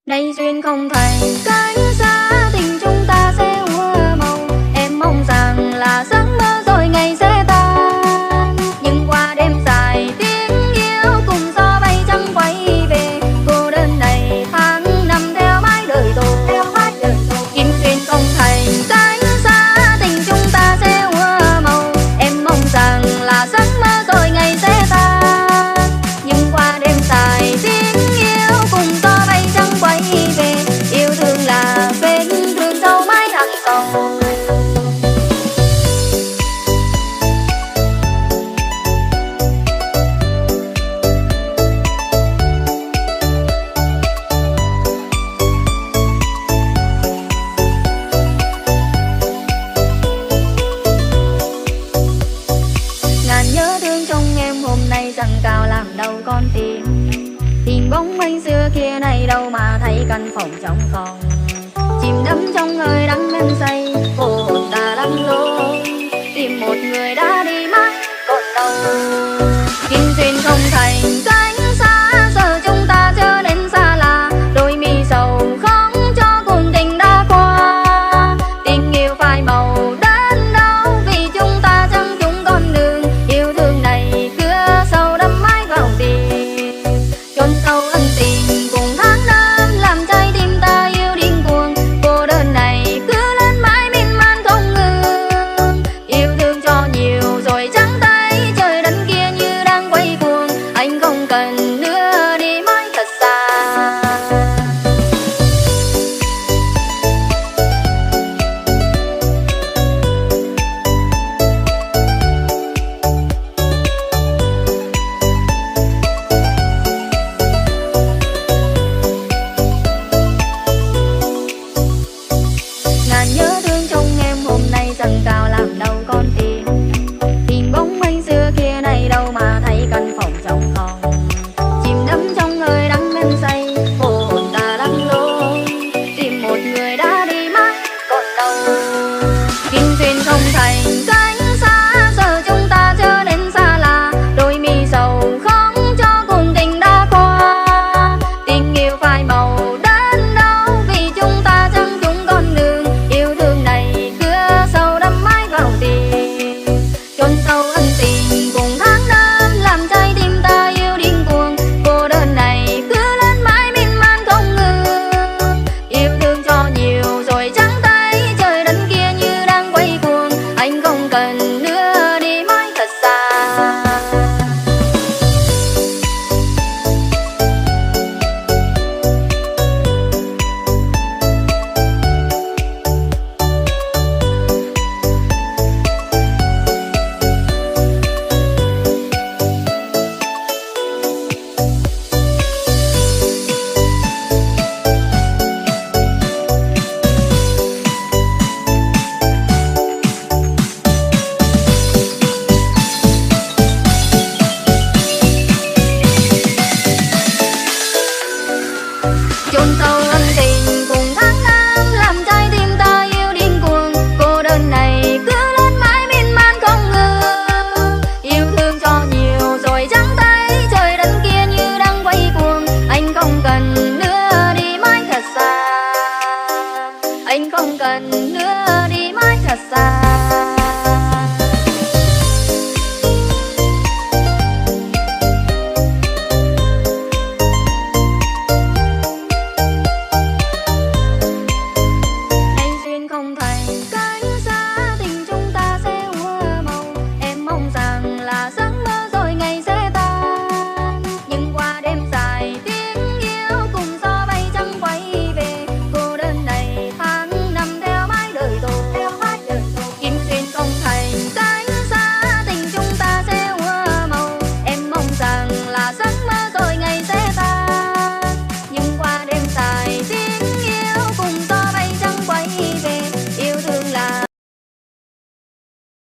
Đây duyên không thành cánh xa, tình chúng ta sẽ hoa màu. Em mong rằng là giấc mơ rồi ngày sẽ tan, nhưng qua đêm dài tiếng yêu cùng gió bay trắng quay về. Cô đơn này tháng năm theo mãi đời tôi. Kim duyên không thành cánh xa, tình chúng ta sẽ hoa màu. Em mong rằng là giấc mơ rồi ngày sẽ tan, nhưng qua đêm dài tiếng yêu cùng gió bay trắng quay về. Yêu thương là vết thương sâu mãi tháng sau. Ngàn nhớ thương trong em hôm nay dâng cao làm đau con tim. Hình bóng anh xưa kia này đâu mà thấy căn phòng trong phòng. Chìm đắm trong hơi đắng men say, vô hồn ta lắm lối. Tìm một người đã đi mãi còn đâu. Kim duyên không thành cánh xa, giờ chúng ta trở nên xa lạ. Đôi mi sầu không cho cùng tình đã qua. Tình yêu phai màu đến đâu vì chúng ta chẳng chung con đường. Yêu thương này cưa sâu đâm mãi vào tim, chôn sâu ân tình.